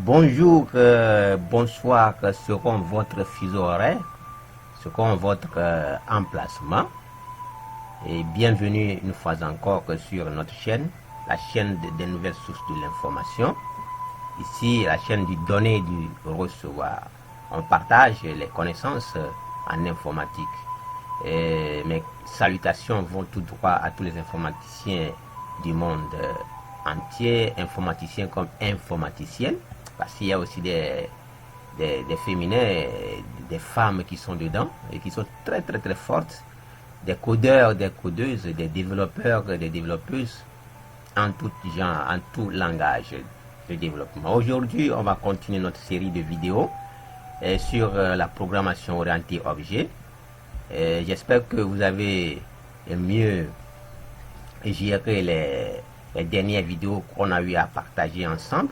Bonjour, bonsoir seront votre fuseau horaire, seront votre emplacement. Et bienvenue une fois encore sur notre chaîne, la chaîne des nouvelles sources de l'information. Ici, la chaîne du donner et du recevoir. On partage les connaissances en informatique. Et mes salutations vont tout droit à tous les informaticiens du monde entier, informaticiens comme informaticiennes, parce qu'il y a aussi des féminins, des femmes qui sont dedans et qui sont très fortes, des codeurs, des codeuses, des développeurs, des développeuses, en tout genre, en tout langage de développement. Aujourd'hui, on va continuer notre série de vidéos sur la programmation orientée objet. J'espère que vous avez mieux géré les dernières vidéos qu'on a eu à partager ensemble.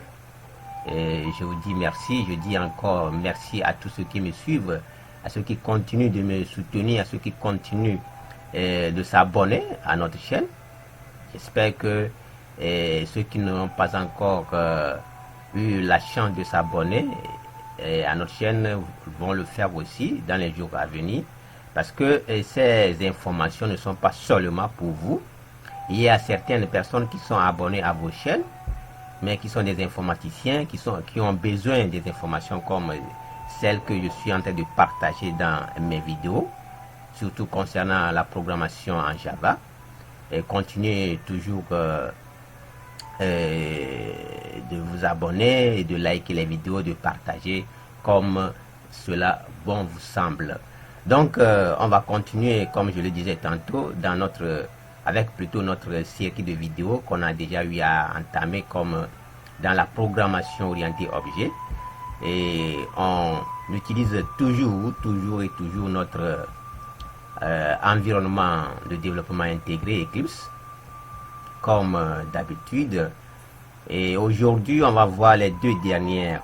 Je vous dis merci, je dis encore merci à tous ceux qui me suivent, à ceux qui continuent de me soutenir, à ceux qui continuent de s'abonner à notre chaîne. J'espère que ceux qui n'ont pas encore eu la chance de s'abonner à notre chaîne vont le faire aussi dans les jours à venir, parce que ces informations ne sont pas seulement pour vous. Il y a certaines personnes qui sont abonnées à vos chaînes, mais qui sont des informaticiens, qui ont besoin des informations comme celles que je suis en train de partager dans mes vidéos, surtout concernant la programmation en Java. Et continuez toujours de vous abonner, et de liker les vidéos, de partager comme cela bon vous semble. Donc on va continuer, comme je le disais tantôt, dans avec plutôt notre série de vidéos qu'on a déjà eu à entamer comme dans la programmation orientée objet. Et on utilise toujours notre environnement de développement intégré Eclipse, comme d'habitude. Et aujourd'hui, on va voir les deux dernières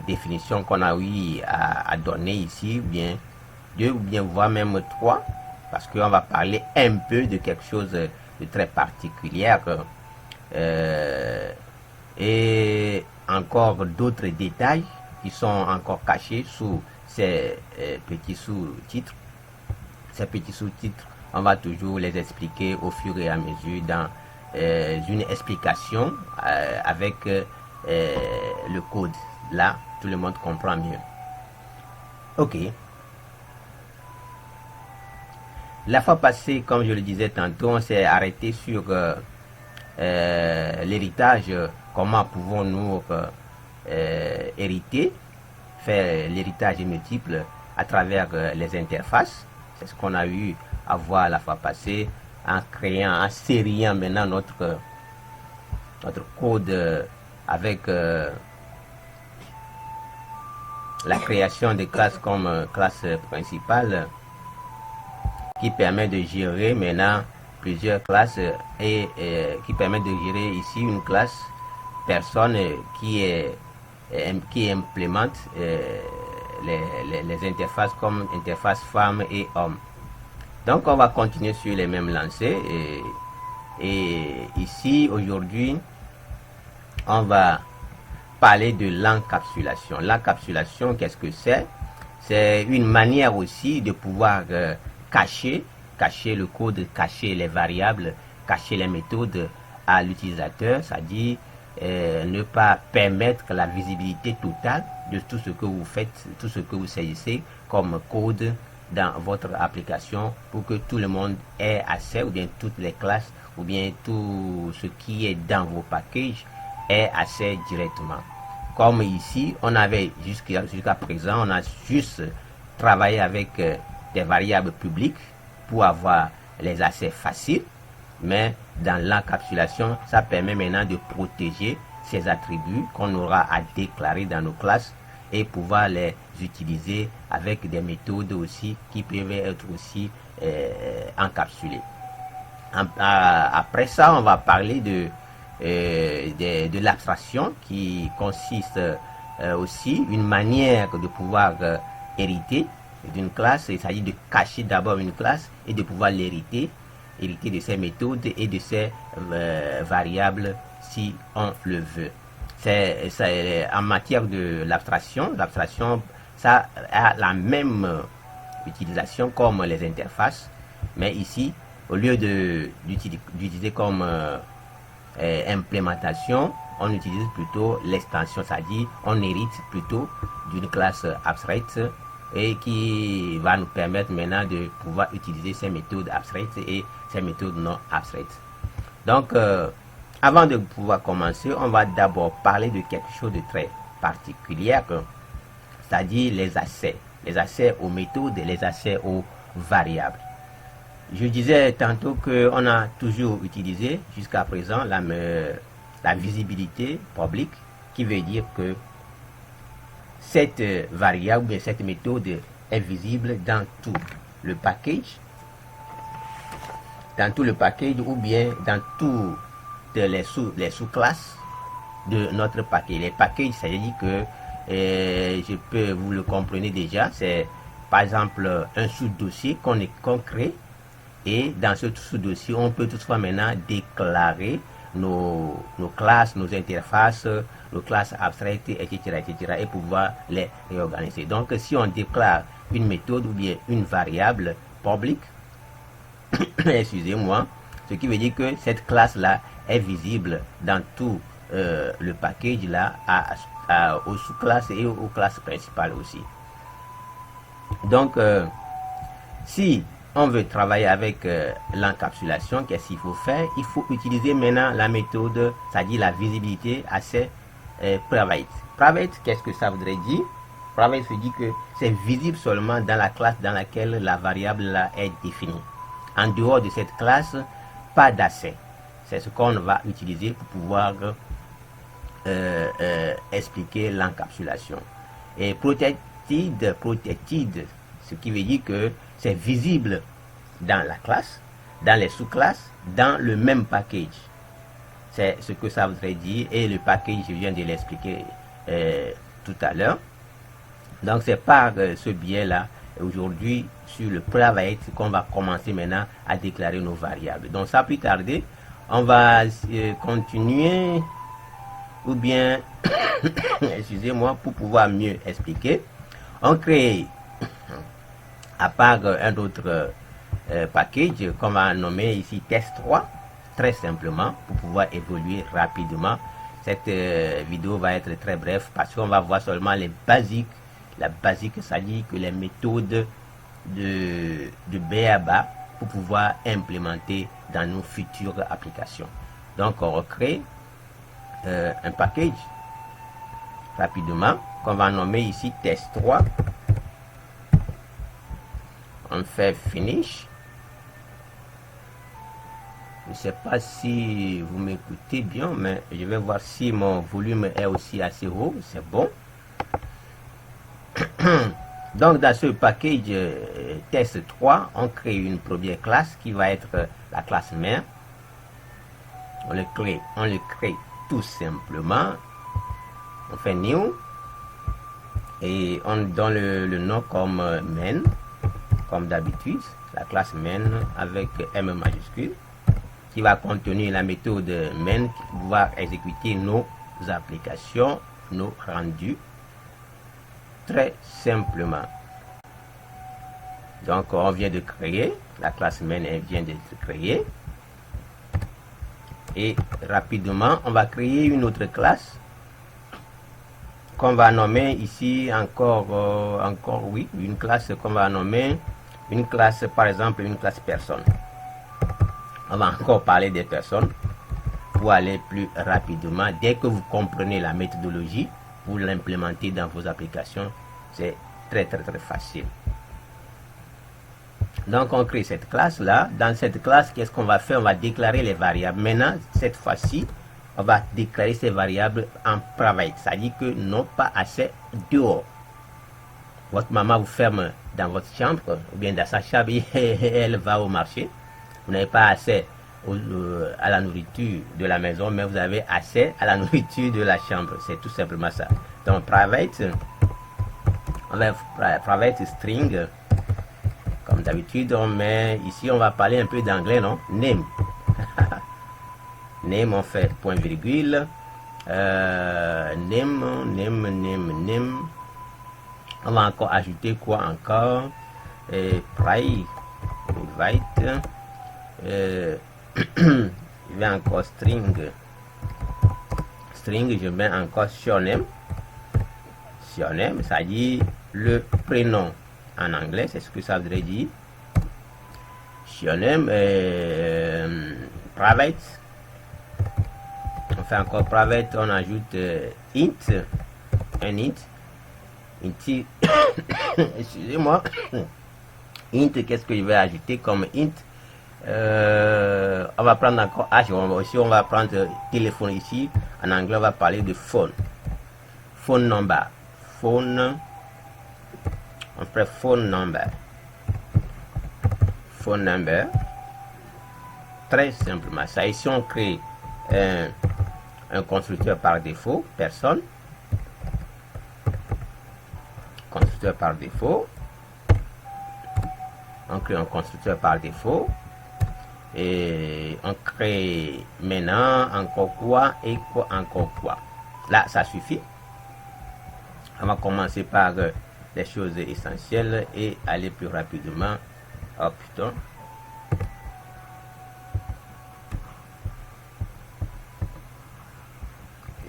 définitions qu'on a eu à donner ici, ou bien voire même trois, parce qu'on va parler un peu de quelque chose de très particulier et encore d'autres détails qui sont encore cachés sous ces petits sous-titres. Ces petits sous-titres, on va toujours les expliquer au fur et à mesure dans une explication avec le code. Là, tout le monde comprend mieux. Ok. La fois passée, comme je le disais tantôt, on s'est arrêté sur l'héritage. Comment pouvons-nous hériter, faire l'héritage multiple à travers les interfaces. C'est ce qu'on a eu à voir la fois passée en créant, en sériant maintenant notre code avec la création de classes comme classe principale, qui permet de gérer maintenant plusieurs classes et qui permet de gérer ici une classe personne qui implémente les interfaces comme interface femme et homme. Donc on va continuer sur les mêmes lancées et ici aujourd'hui on va parler de l'encapsulation. L'encapsulation, qu'est-ce que c'est? C'est une manière aussi de pouvoir cacher le code, cacher les variables, cacher les méthodes à l'utilisateur, c'est-à-dire ne pas permettre la visibilité totale de tout ce que vous faites, tout ce que vous saisissez comme code dans votre application, pour que tout le monde ait accès, ou bien toutes les classes, ou bien tout ce qui est dans vos packages ait accès directement. Comme ici, on avait jusqu'à présent, on a juste travaillé avec des variables publiques pour avoir les accès faciles, mais dans l'encapsulation, ça permet maintenant de protéger ces attributs qu'on aura à déclarer dans nos classes et pouvoir les utiliser avec des méthodes aussi qui peuvent être aussi encapsulées. Après ça, on va parler de l'abstraction, qui consiste aussi une manière de pouvoir hériter d'une classe. Il s'agit de cacher d'abord une classe et de pouvoir hériter de ces méthodes et de ces variables si on le veut. En matière de l'abstraction, ça a la même utilisation comme les interfaces, mais ici, au lieu d'utiliser comme implémentation, on utilise plutôt l'extension, c'est-à-dire on hérite plutôt d'une classe abstraite et qui va nous permettre maintenant de pouvoir utiliser ces méthodes abstraites et ces méthodes non abstraites. Donc, avant de pouvoir commencer, on va d'abord parler de quelque chose de très particulier, c'est-à-dire les accès aux méthodes et les accès aux variables. Je disais tantôt qu'on a toujours utilisé jusqu'à présent la visibilité publique, qui veut dire que cette variable, cette méthode est visible dans tout le package, ou bien dans toutes les sous-classes de notre package. Les packages, ça veut dire que vous le comprenez déjà, c'est par exemple un sous-dossier qu'on crée, et dans ce sous-dossier, on peut toutefois maintenant déclarer nos classes, nos interfaces, nos classes abstraites, etc., et pouvoir les réorganiser. Donc, si on déclare une méthode ou bien une variable publique, excusez-moi, ce qui veut dire que cette classe-là est visible dans tout le package là, aux sous-classes et aux classes principales aussi. Donc, si on veut travailler avec l'encapsulation, qu'est-ce qu'il faut faire? Il faut utiliser maintenant la méthode, c'est-à-dire la visibilité assez private. Private, qu'est-ce que ça voudrait dire? Private se dit que c'est visible seulement dans la classe dans laquelle la variable là est définie. En dehors de cette classe, pas d'accès. C'est ce qu'on va utiliser pour pouvoir expliquer l'encapsulation. Et protected, ce qui veut dire que c'est visible dans la classe, dans les sous-classes, dans le même package. C'est ce que ça voudrait dire, et le package, je viens de l'expliquer tout à l'heure. Donc c'est par ce biais-là, aujourd'hui, sur le private, qu'on va commencer maintenant à déclarer nos variables. Donc sans plus tarder, on va continuer, ou bien, excusez-moi, pour pouvoir mieux expliquer, on crée, à part un autre package qu'on va nommer ici test3, très simplement, pour pouvoir évoluer rapidement. Cette vidéo va être très brève parce qu'on va voir seulement les basiques. La basique, c'est-à-dire que les méthodes de B.A.B.A. pour pouvoir implémenter dans nos futures applications. Donc on recrée un package rapidement qu'on va nommer ici test3. On fait finish. Je ne sais pas si vous m'écoutez bien, mais je vais voir si mon volume est aussi assez haut. C'est bon. Donc dans ce package test 3, on crée une première classe qui va être la classe mère. On le crée tout simplement. On fait new et on donne le nom comme main, comme d'habitude, la classe main avec M majuscule, qui va contenir la méthode main qui va exécuter nos applications, nos rendus, très simplement. Donc on vient de créer, la classe main vient d'être créée, et rapidement on va créer une autre classe qu'on va nommer ici encore une classe qu'on va nommer une classe, par exemple une classe personne. On va encore parler des personnes pour aller plus rapidement. Dès que vous comprenez la méthodologie, vous l'implémentez dans vos applications, c'est très facile. Donc on crée cette classe là. Dans cette classe, qu'est-ce qu'on va faire? On va déclarer les variables. Maintenant, cette fois-ci, on va déclarer ces variables en private, c'est-à-dire que non pas accès dehors. Votre maman vous ferme dans votre chambre, ou bien dans sa chambre, et elle va au marché. Vous n'avez pas accès à la nourriture de la maison, mais vous avez accès à la nourriture de la chambre. C'est tout simplement ça. Donc private, on va private string. Comme d'habitude, on met ici, on va parler un peu d'anglais, non? Name. Name, on fait point virgule. Name. On va encore ajouter quoi encore? Private. Je vais encore string, je mets encore surname, ça dit le prénom en anglais, c'est ce que ça voudrait dire. Surname, private, on fait encore private, on ajoute int, un int, excusez-moi, int, qu'est-ce que je vais ajouter comme int? On va prendre encore H, on va prendre téléphone ici. En anglais, on va parler de phone. Phone number. On fait phone number. Phone number. Très simplement. Ça, ici, on crée un constructeur par défaut, personne. Constructeur par défaut. On crée un constructeur par défaut. Et on crée maintenant encore quoi et quoi encore quoi. Là, ça suffit. On va commencer par les choses essentielles et aller plus rapidement. Oh putain.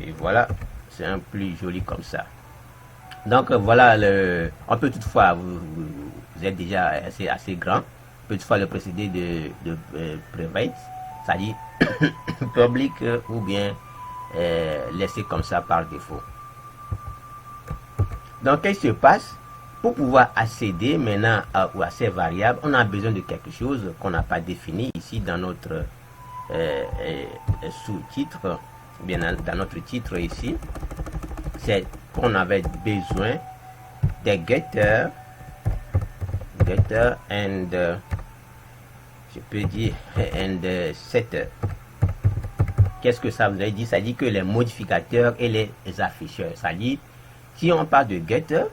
Et voilà, c'est un plus joli comme ça. Donc voilà, on peut toutefois, vous êtes déjà assez grand. Toutefois le précédé de private, c'est-à-dire public ou bien laissé comme ça par défaut. Donc qu'est-ce qui se passe? Pour pouvoir accéder maintenant à ces variables, on a besoin de quelque chose qu'on n'a pas défini ici dans notre sous-titre, bien dans notre titre ici. C'est qu'on avait besoin des getter and je peux dire and setter. Qu'est-ce que ça veut dire? Ça dit que les modificateurs et les afficheurs. Ça dit, si on parle de getter,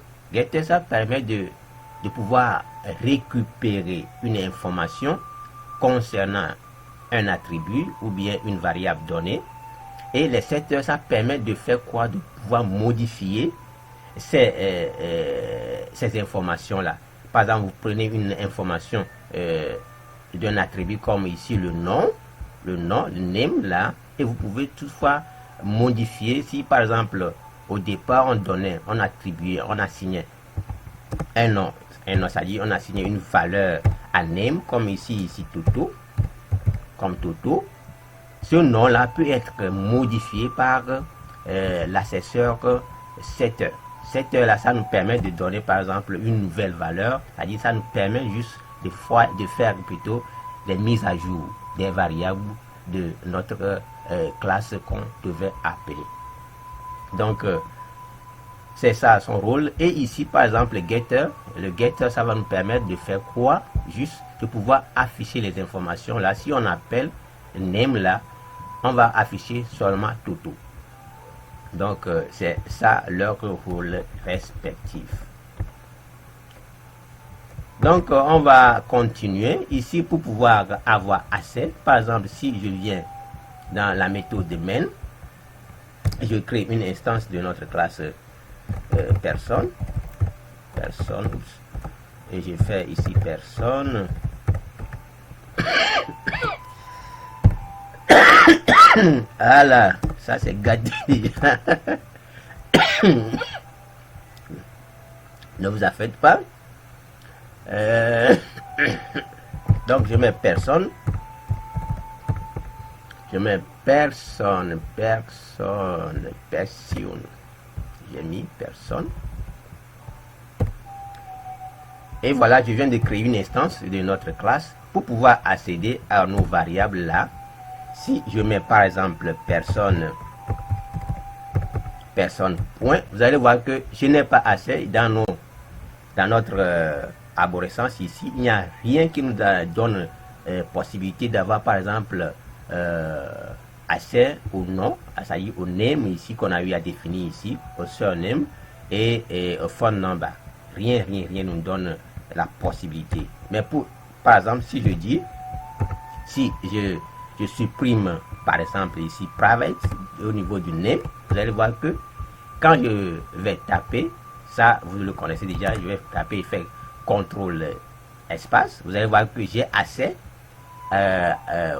ça permet de pouvoir récupérer une information concernant un attribut ou bien une variable donnée. Et les setters, ça permet de faire quoi? De pouvoir modifier ces informations-là. Par exemple, vous prenez une information d'un attribut comme ici le nom, le name là, et vous pouvez toutefois modifier. Si par exemple au départ on attribuait, on assignait un nom, c'est-à-dire on assignait une valeur à name comme ici Toto, comme Toto. Ce nom là peut être modifié par l'accesseur setter. Setter là, ça nous permet de donner par exemple une nouvelle valeur, c'est-à-dire ça nous permet juste de faire plutôt des mises à jour des variables de notre classe qu'on devait appeler. Donc c'est ça son rôle. Et ici par exemple le getter, ça va nous permettre de faire quoi? Juste de pouvoir afficher les informations là. Si on appelle name là, on va afficher seulement Toto. Donc c'est ça leur rôle respectif. Donc on va continuer ici pour pouvoir avoir accès. Par exemple, si je viens dans la méthode main, je crée une instance de notre classe personne, et je fais ici personne. Ah là, ça c'est gâté. Ne vous affectez pas. Donc je mets personne. J'ai mis personne. Et voilà, je viens de créer une instance de notre classe pour pouvoir accéder à nos variables là. Si je mets par exemple personne point, vous allez voir que je n'ai pas assez dans notre arborescence ici. Il n'y a rien qui nous donne possibilité d'avoir par exemple accès au nom, c'est-à-dire au name ici qu'on a eu à définir ici, au surname et au phone number. Rien nous donne la possibilité. Mais par exemple, si je dis, si je supprime par exemple ici private, au niveau du name, vous allez voir que quand je vais taper, ça vous le connaissez déjà, je vais taper et faire CTRL espace, vous allez voir que j'ai accès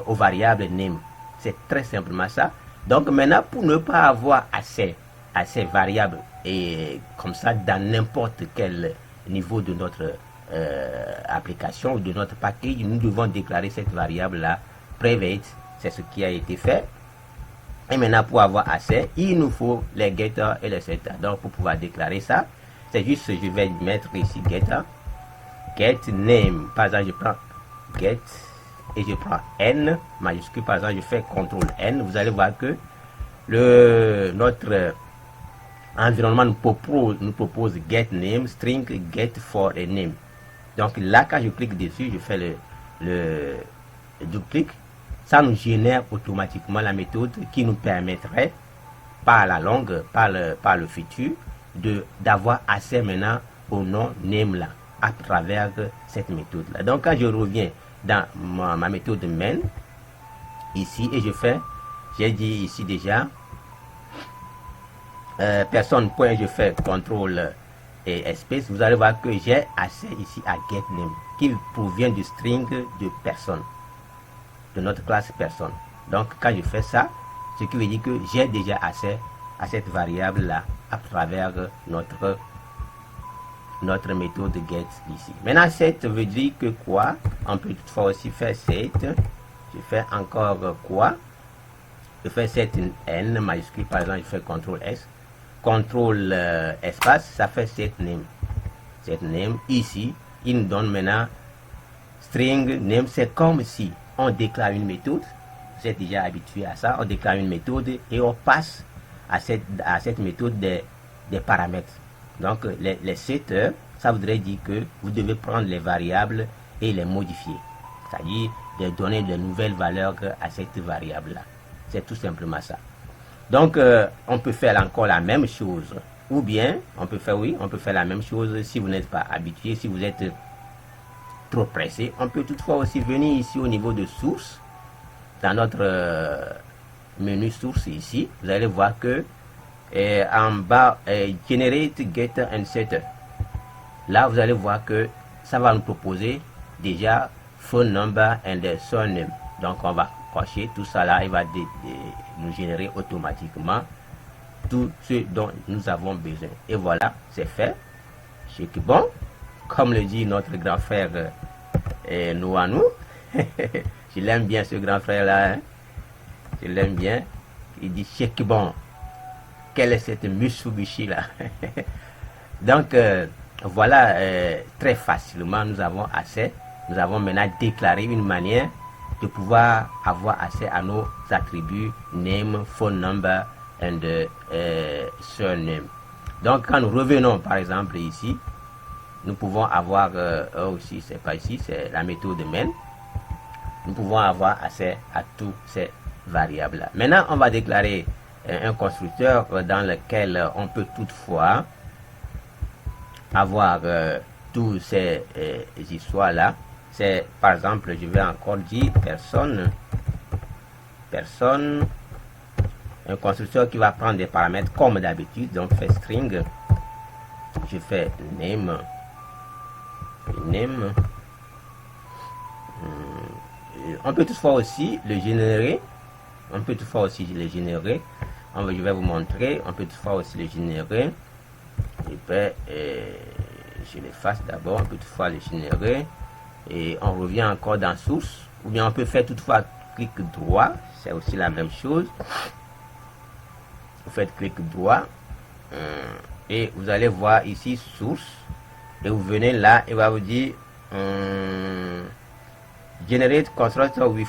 aux variables name. C'est très simplement ça. Donc maintenant, pour ne pas avoir accès à ces variables et comme ça dans n'importe quel niveau de notre application ou de notre package, nous devons déclarer cette variable là private. C'est ce qui a été fait. Et maintenant, pour avoir accès, il nous faut les getter et les setter. Donc pour pouvoir déclarer ça, c'est juste, je vais mettre ici getter, get name. Par exemple, je prends get et je prends n majuscule. Par exemple, je fais CTRL N. Vous allez voir que notre environnement nous propose get name, string get for a name. Donc là, quand je clique dessus, je fais le double-clic, ça nous génère automatiquement la méthode qui nous permettrait, par la longue, par le futur, d'avoir accès maintenant au nom name là, à travers cette méthode là. Donc quand je reviens dans ma méthode main, ici, et je fais, j'ai dit ici déjà, personne point, je fais CTRL et espace, vous allez voir que j'ai accès ici à getName qui provient du string de personne, de notre classe personne. Donc quand je fais ça, ce qui veut dire que j'ai déjà accès à cette variable là à travers notre méthode get ici. Maintenant set veut dire que quoi? On peut toutefois aussi faire set. Je fais encore quoi? Je fais set n majuscule, par exemple je fais CTRL S, CTRL espace, ça fait set name. Set name ici, il nous donne maintenant string name. C'est comme si on déclare une méthode. Vous êtes déjà habitué à ça. On déclare une méthode et on passe à cette méthode des paramètres. Donc les setters, ça voudrait dire que vous devez prendre les variables et les modifier, c'est-à-dire de donner de nouvelles valeurs à cette variable là. C'est tout simplement ça. Donc on peut faire encore la même chose, ou bien on peut faire la même chose si vous n'êtes pas habitué, si vous êtes trop pressé. On peut toutefois aussi venir ici au niveau de source, dans notre menu source ici, vous allez voir que en bas, generate getter and setter, là vous allez voir que ça va nous proposer déjà phone number and surname. Donc on va cocher tout ça là, il va nous générer automatiquement tout ce dont nous avons besoin. Et voilà, c'est fait. C'est bon, comme le dit notre grand frère Nouanou. Je l'aime bien ce grand frère là, hein? Je l'aime bien. Il dit check bon. Quelle est cette Mitsubishi là? Donc voilà, très facilement nous avons accès, nous avons maintenant déclaré une manière de pouvoir avoir accès à nos attributs name, phone number and surname. Donc quand nous revenons par exemple ici, nous pouvons avoir aussi, c'est pas ici, c'est la méthode main. Nous pouvons avoir accès à toutes ces variables là. Maintenant on va déclarer un constructeur dans lequel on peut toutefois avoir tous ces histoires là. C'est par exemple, je vais encore dire personne, un constructeur qui va prendre des paramètres comme d'habitude. Donc fait string, je fais name. On peut toutefois aussi le générer. Je vais vous montrer. On peut toutefois aussi le générer. Et puis, je l'efface d'abord. On peut toutefois le générer. Et on revient encore dans source. Ou bien on peut faire toutefois clic droit. C'est aussi la même chose. Vous faites clic droit. Et vous allez voir ici source. Et vous venez là. Et va vous dire generate constructor with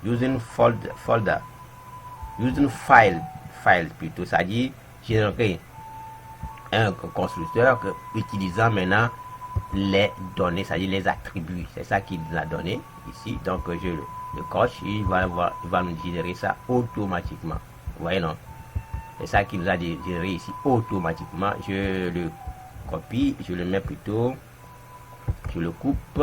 using folder, using file plutôt, c'est-à-dire générer un constructeur utilisant maintenant les données, c'est-à-dire les attributs. C'est ça qu'il nous a donné ici. Donc je le coche, il va nous générer ça automatiquement. Vous voyez, non? C'est ça qu'il nous a généré ici automatiquement. Je le copie, je le mets plutôt, je le coupe,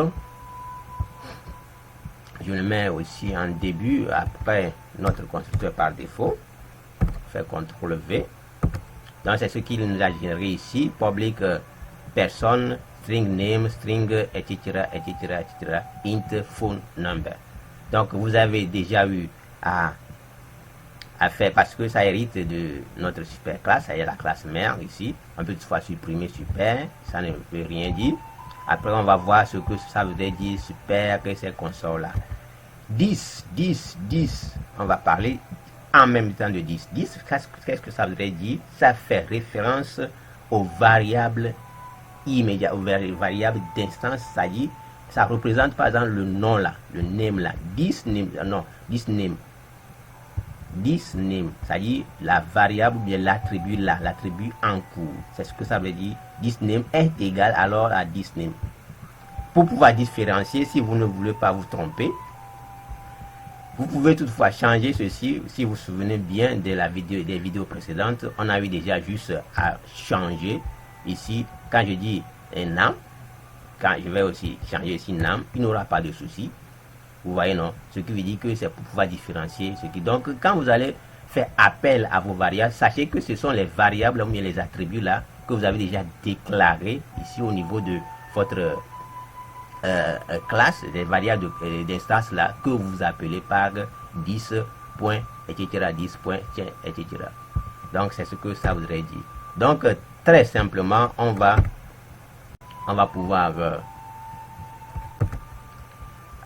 je Je le mets aussi en début, après notre constructeur par défaut. Fait CTRL V. Donc c'est ce qu'il nous a généré ici. Public personne, string name, string, etc., etc., etc., int phone number. Donc vous avez déjà eu à faire, parce que ça hérite de notre super classe, ça y est la classe mère ici. On peut toutefois supprimer super, ça ne veut rien dire. Après on va voir ce que ça veut dire super, que c'est console là. 10, on va parler en même temps de 10. 10, qu'est-ce que ça voudrait dire? Ça fait référence aux variables immédiates, aux variables d'instance, c'est-à-dire, ça représente par exemple le nom là, le name là, 10 name, non, 10 name. 10 name, c'est-à-dire la variable ou bien l'attribut là, l'attribut en cours. C'est ce que ça veut dire. 10 name est égal alors à 10 name. Pour pouvoir différencier, si vous ne voulez pas vous tromper, vous pouvez toutefois changer ceci. Si vous vous souvenez bien de la vidéo, des vidéos précédentes, on avait déjà juste à changer ici. Quand je dis un nam, quand je vais aussi changer ici nam, il n'aura pas de souci. Vous voyez, non? Ce qui veut dire que c'est pour pouvoir différencier. Donc, quand vous allez faire appel à vos variables, sachez que ce sont les variables, ou bien les attributs là, que vous avez déjà déclarés ici au niveau de votre classe, des variables d'instance là, que vous appelez par 10 points, etc., 10 points, etc. Donc, c'est ce que ça voudrait dire. Donc, très simplement, on va pouvoir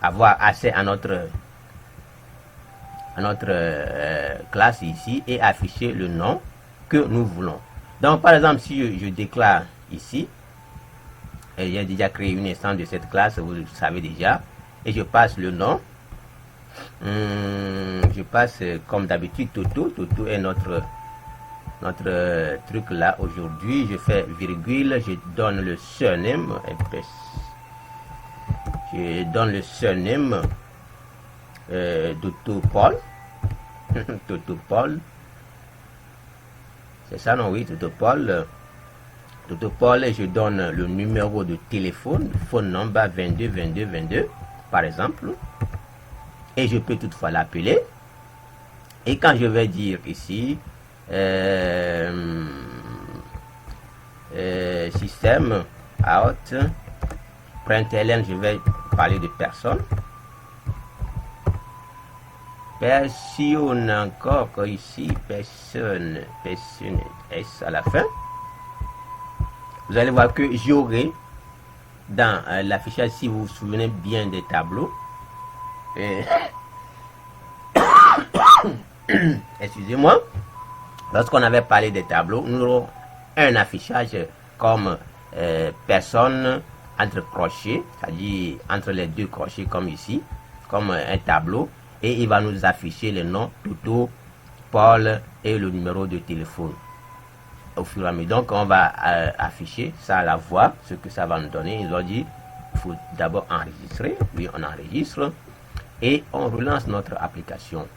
avoir accès à notre classe ici et afficher le nom que nous voulons. Donc par exemple, si je déclare ici, et j'ai déjà créé une instance de cette classe, vous le savez déjà, et je passe le nom, je passe comme d'habitude Toto est notre truc là aujourd'hui. Je fais virgule, je donne le surname, je donne le surname Toto Paul. Toto Paul. C'est ça, non? Oui, Toto Paul. Toto Paul, je donne le numéro de téléphone, phone number 22 22 22, par exemple. Et je peux toutefois l'appeler. Et quand je vais dire ici, système out, println, je vais parler de personne. Personne encore ici, personne S à la fin. Vous allez voir que j'aurai dans l'affichage, si vous vous souvenez bien des tableaux, excusez-moi, lorsqu'on avait parlé des tableaux, nous aurons un affichage comme personne entre crochets, c'est-à-dire entre les deux crochets comme ici, comme un tableau, et il va nous afficher le nom, Toto, Paul et le numéro de téléphone au fur et à mesure. Donc on va afficher ça à la voix, ce que ça va nous donner. Ils ont dit, il faut d'abord enregistrer. Oui, on enregistre et on relance notre application.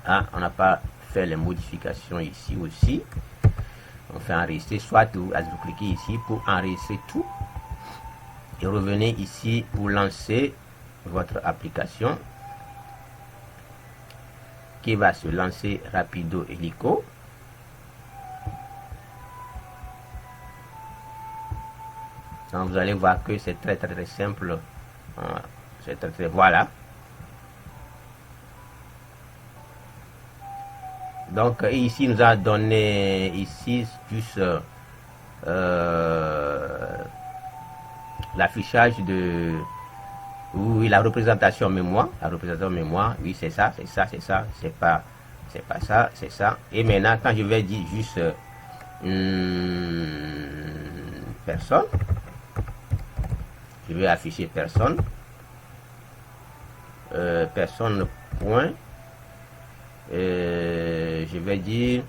Ah, on n'a pas fait les modifications ici aussi. On fait enregistrer, soit vous cliquez ici pour enregistrer tout et revenez ici pour lancer votre application qui va se lancer rapido hélico. Donc vous allez voir que c'est très simple. C'est très voilà. Donc ici nous a donné ici juste l'affichage de la représentation mémoire. La représentation mémoire, oui, c'est ça, c'est pas ça, c'est ça. Et maintenant quand je vais dire juste personne, je vais afficher personne, personne point, je vais dire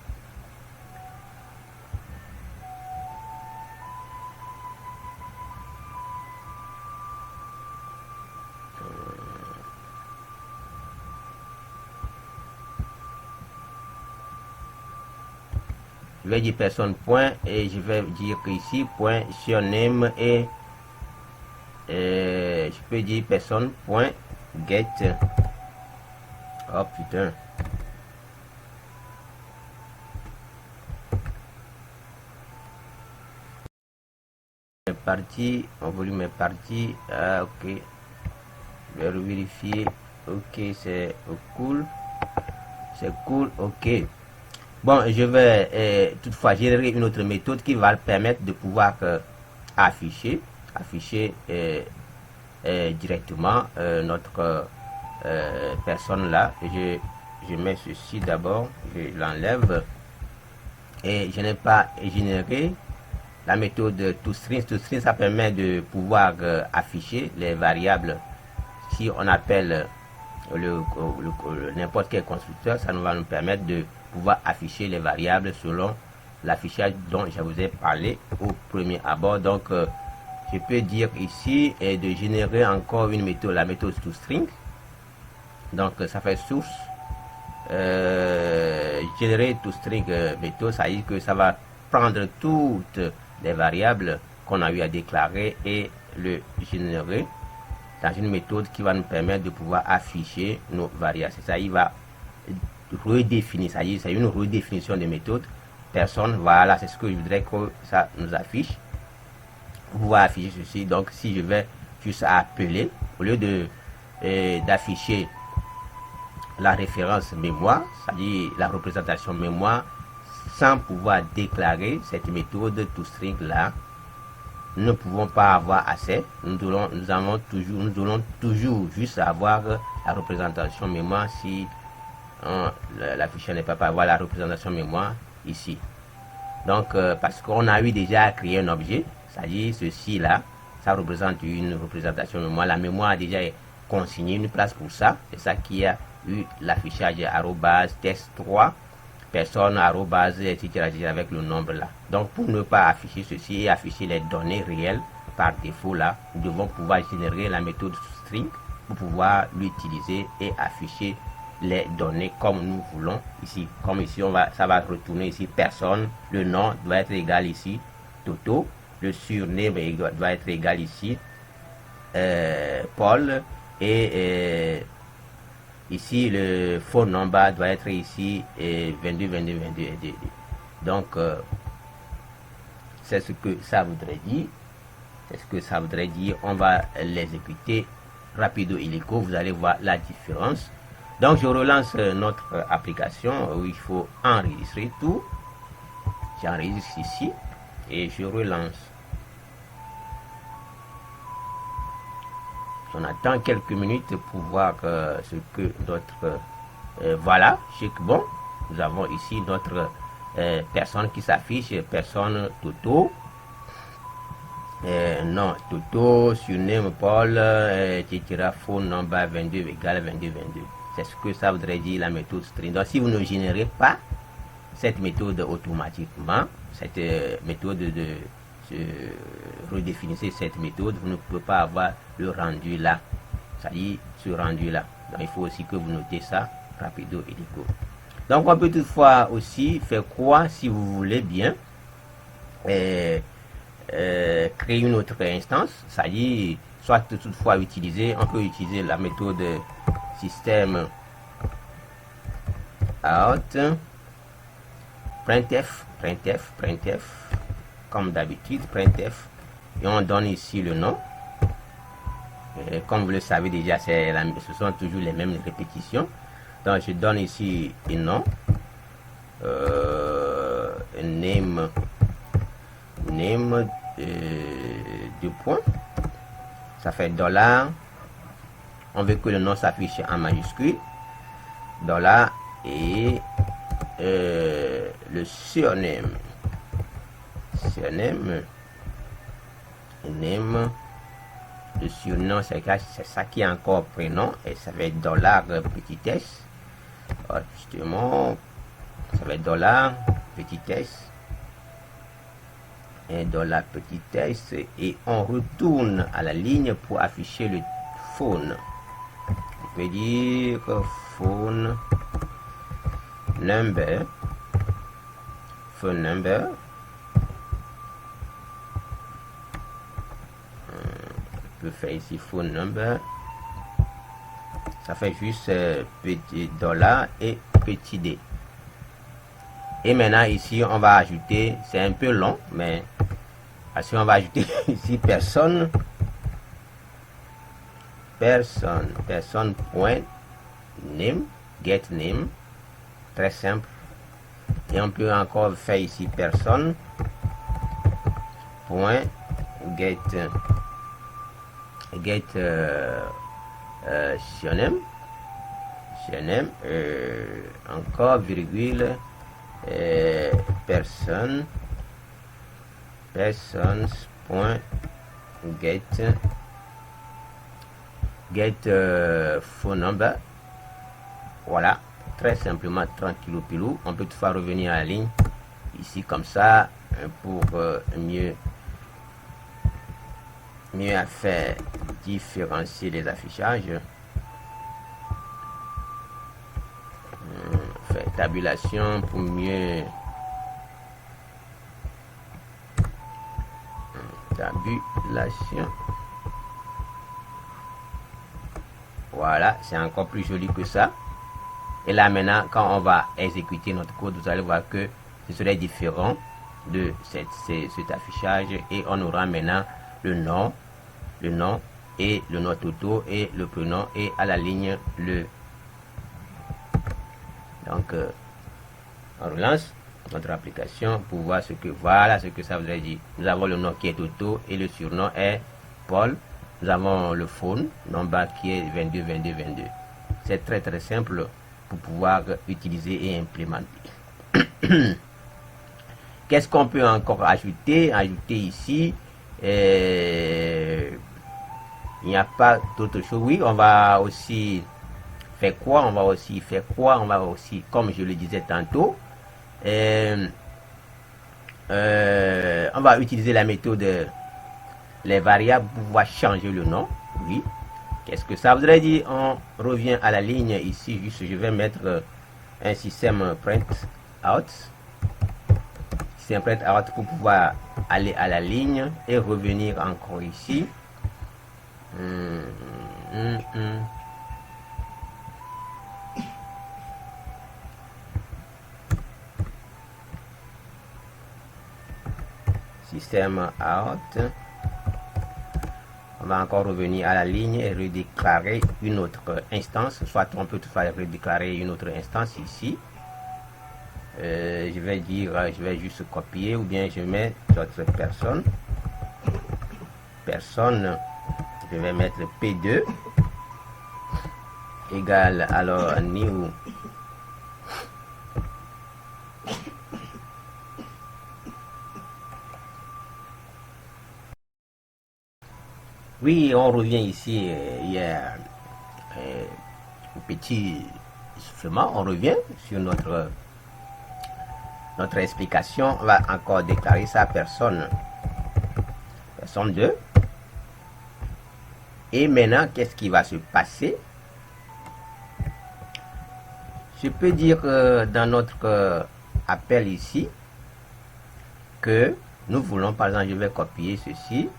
personne point, et je vais dire que ici point surname, et je peux dire personne point get. Oh putain. Parti, mon volume est parti. Ah, ok. Je vais vérifier. Ok, c'est cool. C'est cool, ok. Bon, je vais toutefois générer une autre méthode qui va permettre de pouvoir afficher directement notre personne là. Je mets ceci d'abord, je l'enlève et je n'ai pas généré la méthode toString. toString, ça permet de pouvoir afficher les variables. Si on appelle n'importe quel constructeur, ça nous va nous permettre de pouvoir afficher les variables selon l'affichage dont je vous ai parlé au premier abord. Donc je peux dire ici et de générer encore une méthode, la méthode toString. Donc ça fait source générer toString méthode, ça veut dire que ça va prendre toutes les variables qu'on a eu à déclarer et le générer dans une méthode qui va nous permettre de pouvoir afficher nos variables. C'est ça, il va redéfinir, ça y est, c'est une redéfinition de méthode. Personne, voilà, c'est ce que je voudrais que ça nous affiche. Pour pouvoir afficher ceci, donc si je vais juste appeler, au lieu de d'afficher la référence mémoire, c'est-à-dire la représentation mémoire, sans pouvoir déclarer cette méthode toString là, nous ne pouvons pas avoir accès. Nous allons toujours juste avoir la représentation mémoire si l'afficheur n'est pas avoir la représentation mémoire ici. Donc parce qu'on a eu déjà à créer un objet, c'est-à-dire ceci là, ça représente une représentation mémoire. La mémoire a déjà consigné une place pour ça. C'est ça qui a eu l'affichage @test3 personne etc. avec le nombre là. Donc pour ne pas afficher ceci et afficher les données réelles par défaut là, nous devons pouvoir générer la méthode string pour pouvoir l'utiliser et afficher les données comme nous voulons ici. Comme ici ça va retourner ici personne, le nom doit être égal ici Toto, le surname doit être égal ici Paul et ici le phone number doit être ici 22 22 22 22. Donc c'est ce que ça voudrait dire. C'est ce que ça voudrait dire. On va l'exécuter rapido illico. Vous allez voir la différence. Donc je relance notre application où il faut enregistrer tout. J'enregistre ici et je relance. On attend quelques minutes pour voir ce que notre voilà, c'est bon. Nous avons ici notre personne qui s'affiche, personne Toto, non Toto, surname Paul, etc. Phone number 22 égale 22 22. C'est ce que ça voudrait dire la méthode string. Donc si vous ne générez pas cette méthode automatiquement, cette méthode de redéfinissez cette méthode, vous ne pouvez pas avoir le rendu là, c'est-à-dire ce rendu là. Donc il faut aussi que vous notez ça rapido illico. Donc on peut toutefois aussi faire quoi, si vous voulez bien créer une autre instance, c'est-à-dire soit toutefois utiliser, on peut utiliser la méthode système out printf comme d'habitude, printf, et on donne ici le nom. Et comme vous le savez déjà, ce sont toujours les mêmes répétitions. Donc je donne ici un nom, name deux points, ça fait $. On veut que le nom s'affiche en majuscule, $ et le surname, name, le surnom c'est ça qui est encore prénom et ça va être $s, justement ça va être $s et $s et on retourne à la ligne pour afficher le phone. On peut dire phone number, faire ici phone number Ça fait juste petit dollar et petit d. Et maintenant ici on va ajouter, c'est un peu long, mais si on va ajouter ici personne point name, get name, très simple. Et on peut encore faire ici personne point get sioname, encore virgule, personne point get phone number. Voilà, très simplement, tranquillou pilou. On peut toutefois revenir à la ligne ici comme ça pour mieux faire différencier les affichages. Faire tabulation pour mieux tabulation. Voilà, c'est encore plus joli que ça. Et là maintenant, quand on va exécuter notre code, vous allez voir que ce serait différent de cet affichage, et on aura maintenant le nom et le nom toto et le prénom, et à la ligne le. Donc on relance notre application pour voir ce que ça voudrait dire. Nous avons le nom qui est Toto et le surnom est Paul. Nous avons le phone number qui est 22 22 22. C'est très très simple pour pouvoir utiliser et implémenter. Qu'est-ce qu'on peut encore ajouter ici? Il n'y a pas d'autre chose. Oui, on va aussi faire quoi? On va aussi, comme je le disais tantôt, on va utiliser la méthode les variables pour pouvoir changer le nom. Oui. Qu'est-ce que ça voudrait dire? On revient à la ligne ici. Juste, je vais mettre un système print out. Système print out pour pouvoir aller à la ligne et revenir encore ici. Système out. On va encore revenir à la ligne et redéclarer une autre instance. Soit on peut redéclarer une autre instance ici. Je vais juste copier, ou bien je mets d'autres personnes. Je vais mettre P2 égale alors new Oui, on revient ici. Il y a un petit soufflement. On revient sur notre explication. On va encore déclarer ça personne 2. Et maintenant, qu'est-ce qui va se passer? Je peux dire dans notre appel ici que nous voulons, par exemple, je vais copier ceci.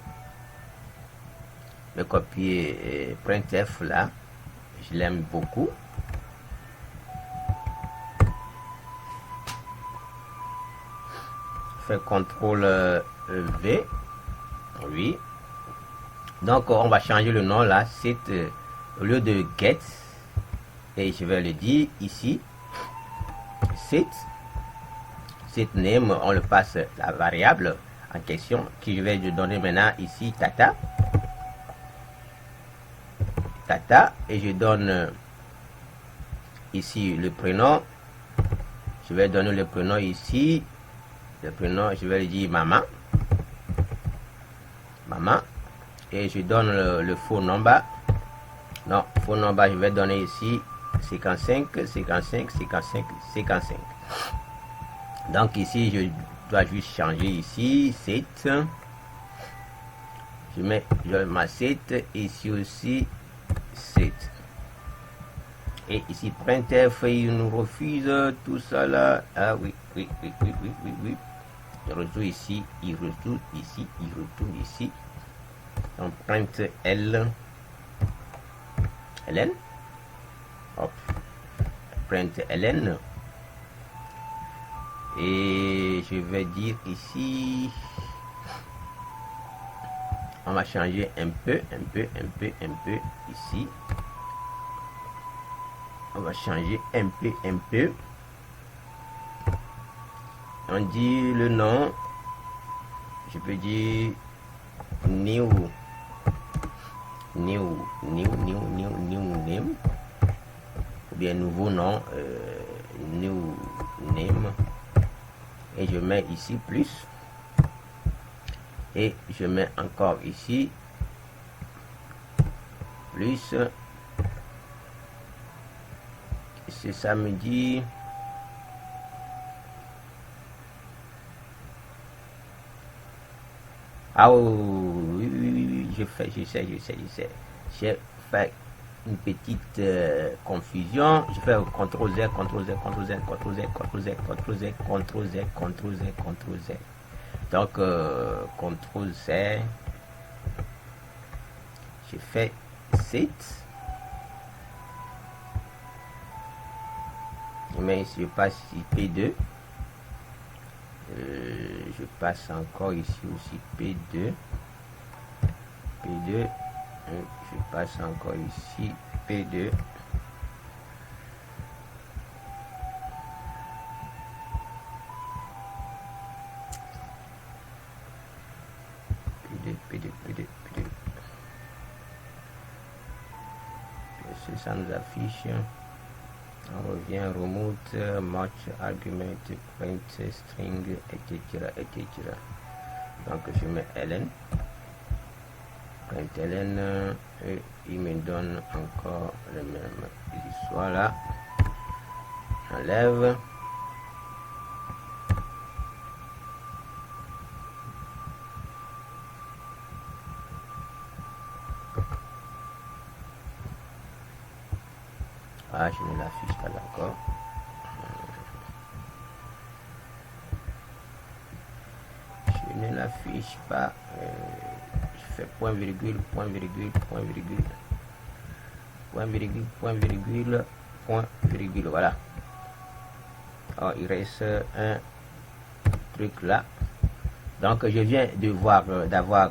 Je vais copier printf là. Je l'aime beaucoup. Je fais CTRL V. Oui. Donc on va changer le nom là. C'est au lieu de get, et je vais le dire ici, set name, on le passe la variable en question qui je vais lui donner maintenant ici tata, et je donne ici le prénom. Je vais donner le prénom ici, le prénom, je vais lui dire maman, et je donne le phone number. Non, phone number, je vais donner ici 55. Donc ici, je dois juste changer ici 7. Je mets ma 7, ici aussi 7. Et ici, printf, il nous refuse tout ça là. Ah oui. Il retourne ici, il retourne ici. Donc print ln. println. Et je vais dire ici, on va changer un peu ici. On va changer un peu. On dit le nom, je peux dire new name, ou bien nouveau nom, new name, et je mets ici plus, et je mets encore ici plus. C'est samedi. Ah oui, je sais. J'ai fait une petite confusion. Je fais CTRL-Z, CTRL-Z. Donc, CTRL-Z. Je fais set. Mais je passe ici P2. Je passe encore ici aussi P2. Je passe encore ici P2. P2. Ça nous affiche. On revient, remote, match, argument, print, string, etc. Donc je mets ln, print ln, et il me donne encore le même histoire là. Enlève. Ah, je ne l'affiche pas encore. Je ne l'affiche pas. Je fais point virgule, voilà. Alors, il reste un truc là. Donc, je viens de voir d'avoir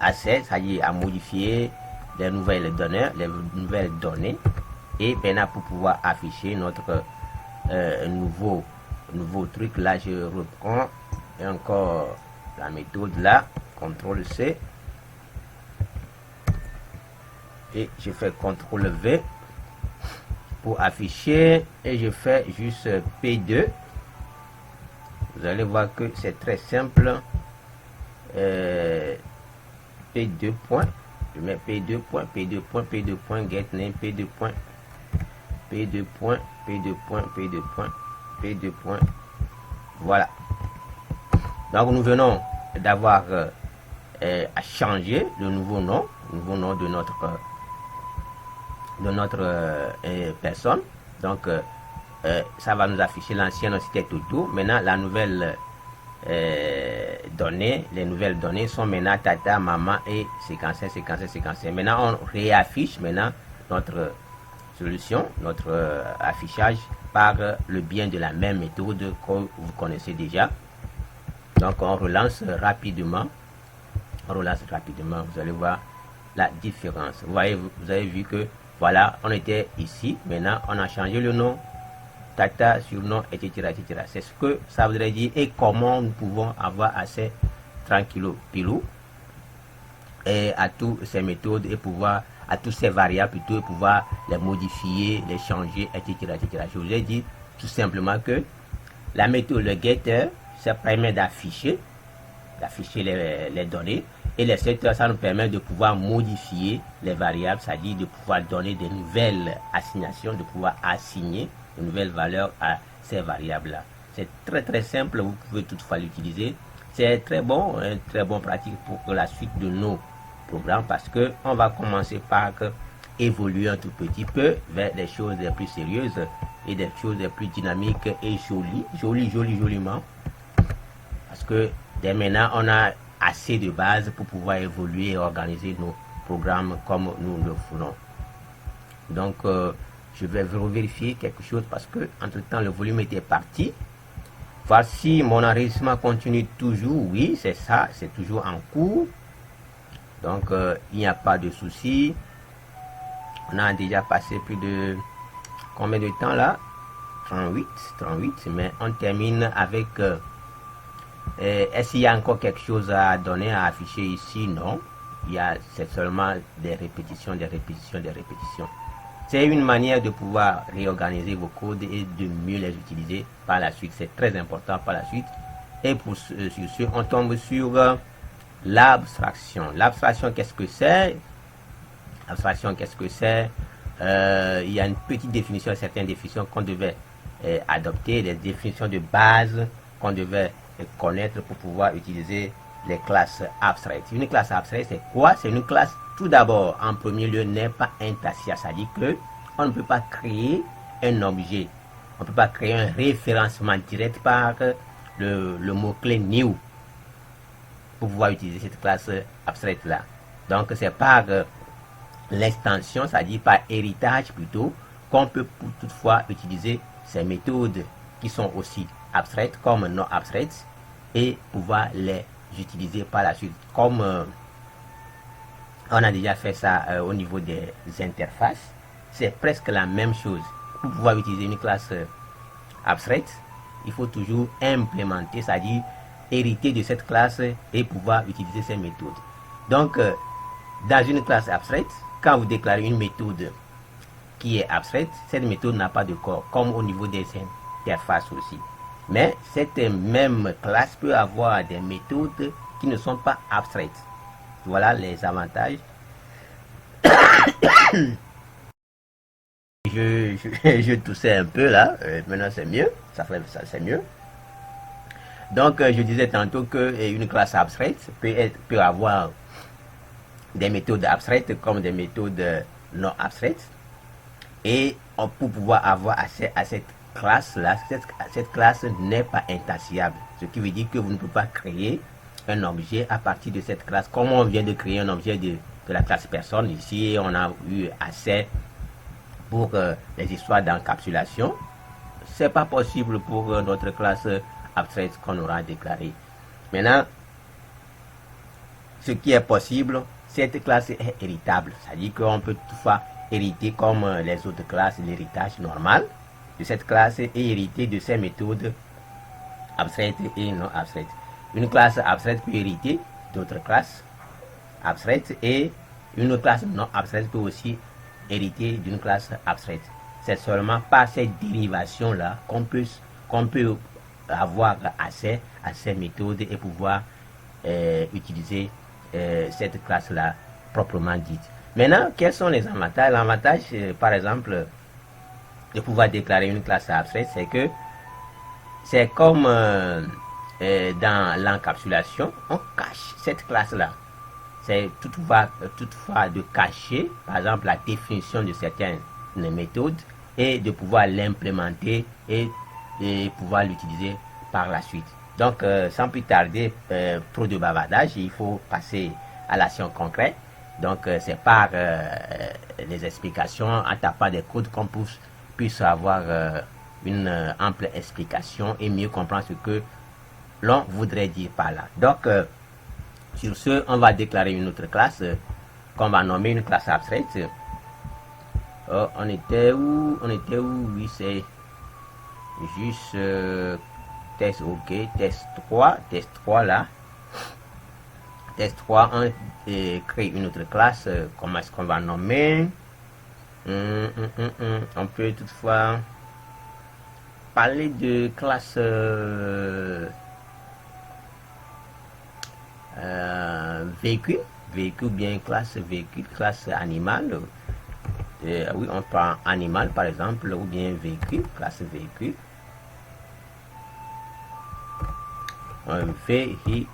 accès, c'est-à-dire à modifier les nouvelles données. Et maintenant, pour pouvoir afficher notre nouveau truc, là, je reprends et encore la méthode là, CTRL-C. Et je fais CTRL-V pour afficher. Et je fais juste P2. Vous allez voir que c'est très simple. P2 point. Je mets P2 point, get name, P2 point. Voilà. Donc nous venons d'avoir à changer le nouveau nom de notre personne. Donc ça va nous afficher l'ancienne, c'était tout. Maintenant la nouvelle données, les nouvelles données sont maintenant tata, maman et séquencé. Maintenant on réaffiche maintenant notre solution, notre affichage par le biais de la même méthode que vous connaissez déjà. Donc on relance rapidement, vous allez voir la différence. Vous avez vu que voilà, on était ici, maintenant on a changé le nom, tata, surnom, etc. C'est ce que ça voudrait dire et comment nous pouvons avoir accès tranquillou pilou et à toutes ces méthodes et pouvoir à toutes ces variables plutôt et pouvoir les modifier, les changer, etc. Je vous ai dit tout simplement que la méthode, le getter, ça permet d'afficher les données et les setters, ça nous permet de pouvoir modifier les variables, c'est-à-dire de pouvoir donner de nouvelles assignations, de pouvoir assigner de nouvelles valeurs à ces variables-là. C'est très simple, vous pouvez toutefois l'utiliser. C'est très bon pratique pour la suite de nos programme parce que on va commencer par évoluer un tout petit peu vers des choses les plus sérieuses et des choses les plus dynamiques et joliment parce que dès maintenant on a assez de base pour pouvoir évoluer et organiser nos programmes comme nous le faisons. Donc Je vais vérifier quelque chose parce que entre temps le volume était parti. Voici mon enregistrement continue toujours. Oui, c'est ça, c'est toujours en cours. Donc il n'y a pas de souci. On a déjà passé plus de combien de temps là? 38, mais on termine avec est-ce qu'il y a encore quelque chose à donner, à afficher ici? Non, c'est seulement des répétitions, des répétitions, des répétitions. C'est une manière de pouvoir réorganiser vos codes et de mieux les utiliser par la suite. C'est très important par la suite. Et pour sur ce, on tombe sur l'abstraction. L'abstraction, qu'est-ce que c'est? L'abstraction, qu'est-ce que c'est? Il y a une petite définition, certaines définitions qu'on devait adopter, des définitions de base qu'on devait connaître pour pouvoir utiliser les classes abstraites. Une classe abstraite, c'est quoi? C'est une classe, tout d'abord, en premier lieu, n'est pas instantiaire. C'est-à-dire que on ne peut pas créer un objet. On ne peut pas créer un référencement direct par le mot-clé new pour pouvoir utiliser cette classe abstraite-là. Donc, c'est par l'extension, c'est-à-dire par héritage plutôt, qu'on peut toutefois utiliser ces méthodes qui sont aussi abstraites comme non abstraites et pouvoir les utiliser par la suite. Comme on a déjà fait ça au niveau des interfaces, c'est presque la même chose. Pour pouvoir utiliser une classe abstraite, il faut toujours implémenter, c'est-à-dire hériter de cette classe et pouvoir utiliser ces méthodes. Donc, dans une classe abstraite, quand vous déclarez une méthode qui est abstraite, cette méthode n'a pas de corps, comme au niveau des interfaces aussi. Mais cette même classe peut avoir des méthodes qui ne sont pas abstraites. Voilà les avantages. Je toussais un peu là, maintenant c'est mieux, ça c'est mieux. Donc je disais tantôt qu'une classe abstraite peut avoir des méthodes abstraites comme des méthodes non abstraites. Et pour pouvoir avoir accès à cette classe-là, cette classe n'est pas instantiable. Ce qui veut dire que vous ne pouvez pas créer un objet à partir de cette classe. Comme on vient de créer un objet de la classe personne, ici on a eu accès pour les histoires d'encapsulation. C'est pas possible pour notre classe abstraite qu'on aura déclarée. Maintenant, ce qui est possible, cette classe est héritable. C'est-à-dire qu'on peut toutefois hériter comme les autres classes, l'héritage normal de cette classe et hériter de ces méthodes abstraites et non abstraites. Une classe abstraite peut hériter d'autres classes abstraites et une autre classe non abstraite peut aussi hériter d'une classe abstraite. C'est seulement par cette dérivation-là qu'on peut avoir accès à ces méthodes et pouvoir utiliser cette classe-là proprement dite. Maintenant, quels sont les avantages? L'avantage, par exemple, de pouvoir déclarer une classe abstraite, c'est que c'est comme dans l'encapsulation, on cache cette classe-là. C'est toutefois de cacher, par exemple, la définition de certaines méthodes et de pouvoir l'implémenter et pouvoir l'utiliser par la suite. Donc, sans plus tarder, trop de bavardage, il faut passer à l'action concrète. Donc, c'est par les explications, en tapant des codes qu'on puisse avoir une ample explication et mieux comprendre ce que l'on voudrait dire par là. Donc, sur ce, on va déclarer une autre classe qu'on va nommer une classe abstraite. On était où? Oui, c'est juste test, ok, test 3 là. Test 3, on crée une autre classe. Comment est-ce qu'on va nommer? On peut toutefois parler de classe véhicule, bien classe véhicule, classe animal. Oui, on prend animal par exemple, ou bien véhicule, classe véhicule. Un véhicule,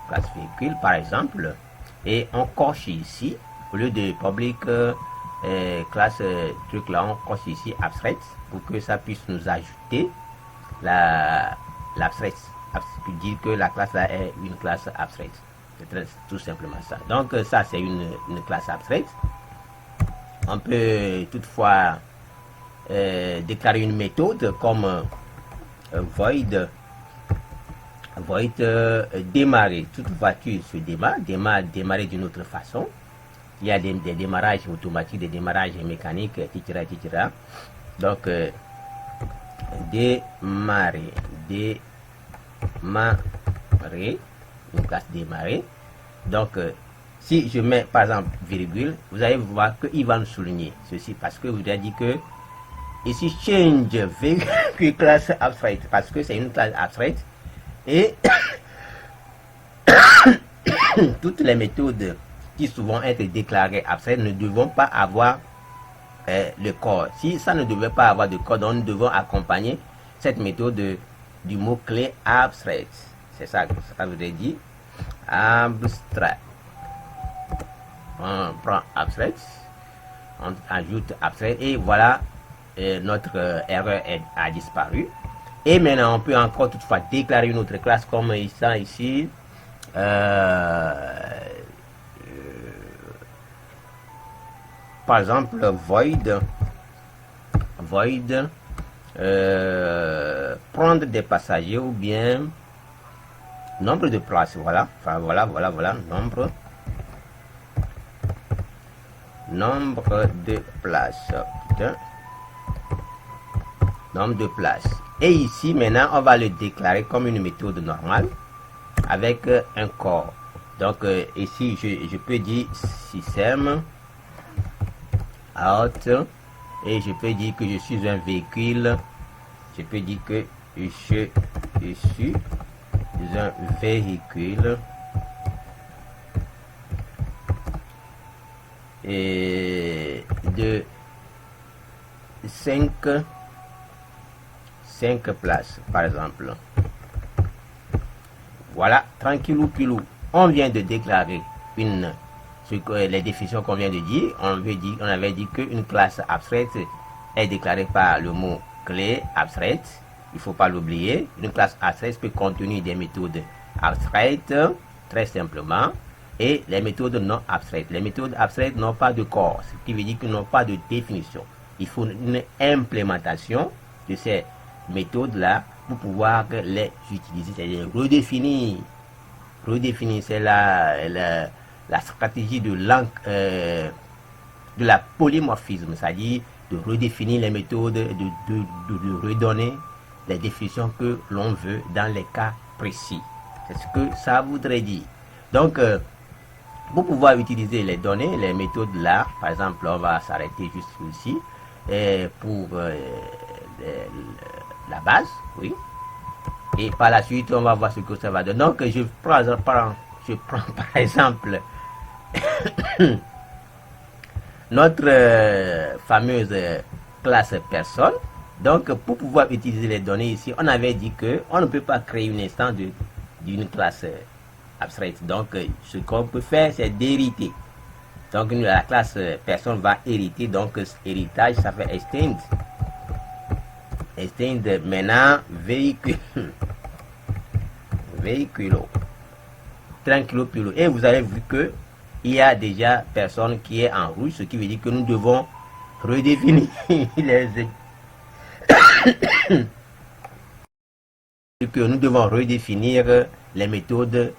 classe véhicule par exemple, et on coche ici, au lieu de public classe truc là, on coche ici abstract pour que ça puisse nous ajouter l'abstract, pour dire que la classe là est une classe abstraite. C'est tout simplement ça. Donc ça c'est une classe abstraite. On peut toutefois déclarer une méthode comme void démarrer. Toute voiture se démarrer d'une autre façon. Il y a des démarrages automatiques, des démarrages mécaniques, etc. etc. Donc, démarrer, une classe démarrer. Donc, si je mets par exemple virgule, vous allez voir qu'il va nous souligner ceci parce que vous avez dit que ici change véhicule classe abstract parce que c'est une classe abstract et toutes les méthodes qui souvent être déclarées abstraites ne devront pas avoir le corps. Si ça ne devait pas avoir de corps, donc nous devons accompagner cette méthode du mot-clé abstract. C'est ça que ça veut dire abstract. On prend abstract, on ajoute abstract et voilà, notre erreur a disparu. Et maintenant on peut encore toutefois déclarer une autre classe comme ça ici. Par exemple void prendre des passagers ou bien nombre de places. Voilà, enfin voilà, nombre de places. Nombre de places. Et ici maintenant on va le déclarer comme une méthode normale avec un corps. Donc ici je peux dire système out et je peux dire que je suis un véhicule. Je peux dire que je suis un véhicule et de 5 places par exemple. Voilà, tranquillou pilou. On vient de déclarer les définitions qu'on vient de dire. On avait dit qu'une classe abstraite est déclarée par le mot clé abstraite. Il ne faut pas l'oublier. Une classe abstraite peut contenir des méthodes abstraites, très simplement, et les méthodes non abstraites. Les méthodes abstraites n'ont pas de corps, ce qui veut dire qu'ils n'ont pas de définition. Il faut une implémentation de ces méthodes-là pour pouvoir les utiliser, c'est-à-dire redéfinir. C'est la stratégie de la polymorphisme, c'est-à-dire de redéfinir les méthodes, de redonner les définitions que l'on veut dans les cas précis. C'est ce que ça voudrait dire. Donc, pour pouvoir utiliser les données, les méthodes là, par exemple, on va s'arrêter juste ici pour la base, oui. Et par la suite, on va voir ce que ça va donner. Donc, je prends par exemple notre fameuse classe personne. Donc, pour pouvoir utiliser les données ici, on avait dit que on ne peut pas créer une instance d'une classe abstraite. Donc, ce qu'on peut faire, c'est d'hériter. Donc, la classe personne va hériter. Donc, héritage, ça fait extend. Maintenant, véhicule. Véhiculo. Tranquillo pillo. Et vous avez vu que il y a déjà personne qui est en rouge, ce qui veut dire que nous devons redéfinir les méthodes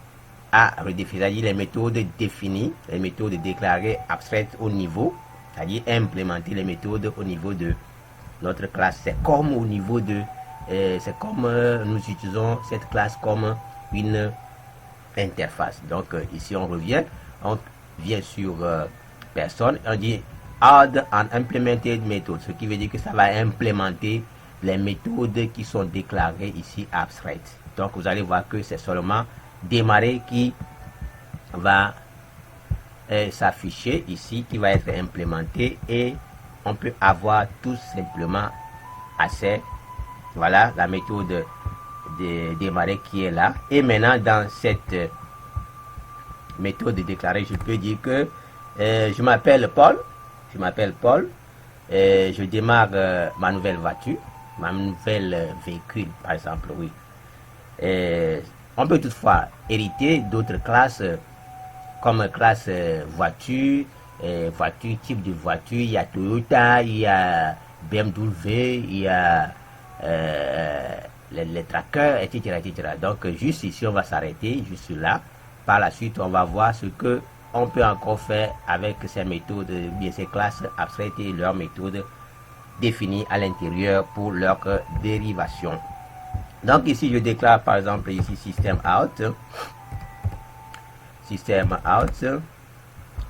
à redéfinir, c'est-à-dire les méthodes définies, les méthodes déclarées abstraites au niveau, c'est-à-dire implémenter les méthodes au niveau de notre classe. C'est comme au niveau de c'est comme nous utilisons cette classe comme une interface. Donc ici on vient sur personne, on dit add an implemented method, ce qui veut dire que ça va implémenter les méthodes qui sont déclarées ici abstraites. Donc vous allez voir que c'est seulement démarrer qui va s'afficher ici, qui va être implémenté, et on peut avoir tout simplement assez. Voilà la méthode de démarrer qui est là. Et maintenant, dans cette méthode de déclarer, je peux dire que je m'appelle Paul. Je démarre ma nouvelle voiture, ma nouvelle véhicule, par exemple, oui. On peut toutefois hériter d'autres classes, comme classe voiture, voitures, type de voiture. Il y a Toyota, il y a BMW, il y a les trackers, etc., etc. Donc, juste ici, on va s'arrêter, juste là. Par la suite, on va voir ce que on peut encore faire avec ces méthodes, bien ces classes abstraites et leurs méthodes définies à l'intérieur pour leur dérivation. Donc ici, je déclare par exemple ici système out. Système out.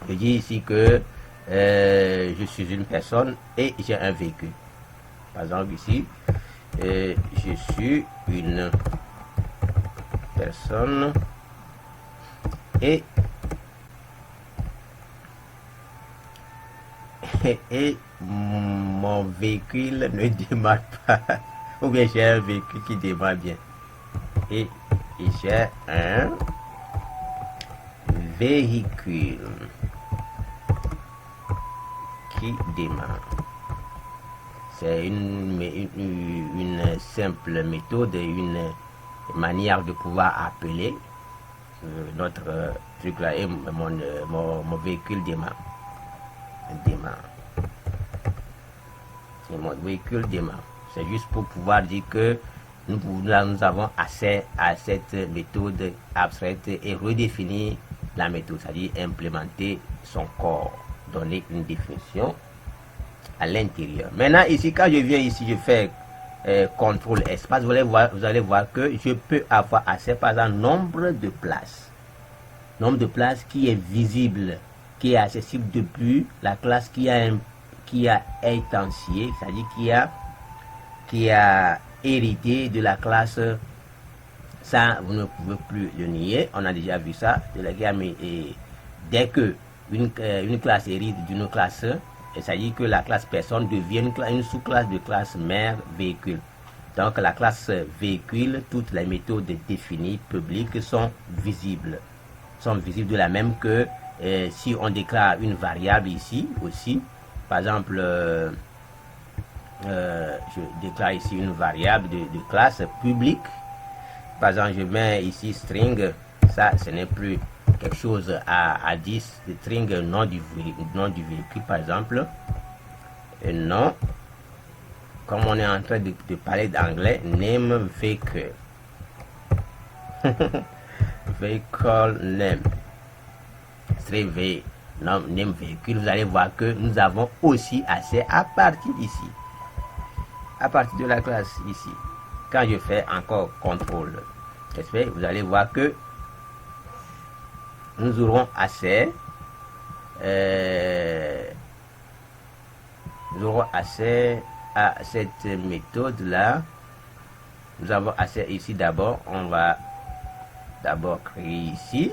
Je dis ici que je suis une personne et j'ai un véhicule. Par exemple ici, je suis une personne et mon véhicule ne démarre pas. Ou bien j'ai un véhicule qui démarre bien. Et j'ai un véhicule qui démarre. C'est une simple méthode, une manière de pouvoir appeler notre truc là et mon véhicule démarre. Et mon véhicule démarre. C'est juste pour pouvoir dire que nous avons accès à cette méthode abstraite et redéfinir la méthode, c'est-à-dire implémenter son corps, donner une définition à l'intérieur. Maintenant, ici, quand je viens ici, je fais CTRL espace, vous allez voir que je peux avoir accès par exemple nombre de places. Nombre de places qui est visible, qui est accessible depuis la classe qui a instancié, c'est-à-dire qui a hérité de la classe. Ça, vous ne pouvez plus le nier. On a déjà vu ça. Dès que une classe hérite d'une classe, c'est-à-dire que la classe personne devient une sous-classe de classe mère véhicule. Donc la classe véhicule, toutes les méthodes définies publiques sont visibles. Sont visibles de la même que si on déclare une variable ici aussi. Par exemple, je déclare ici une variable de classe publique. Par exemple, je mets ici string. Ça, ce n'est plus quelque chose à 10. Le string nom du véhicule, par exemple. Et non. Comme on est en train de parler d'anglais, name vehicle. Vehicle name. String V. Name véhicule. Vous allez voir que nous avons aussi accès à partir d'ici. À partir de la classe ici. Quand je fais encore contrôle, vous allez voir que nous aurons accès à cette méthode là. Nous avons accès ici d'abord. On va d'abord créer ici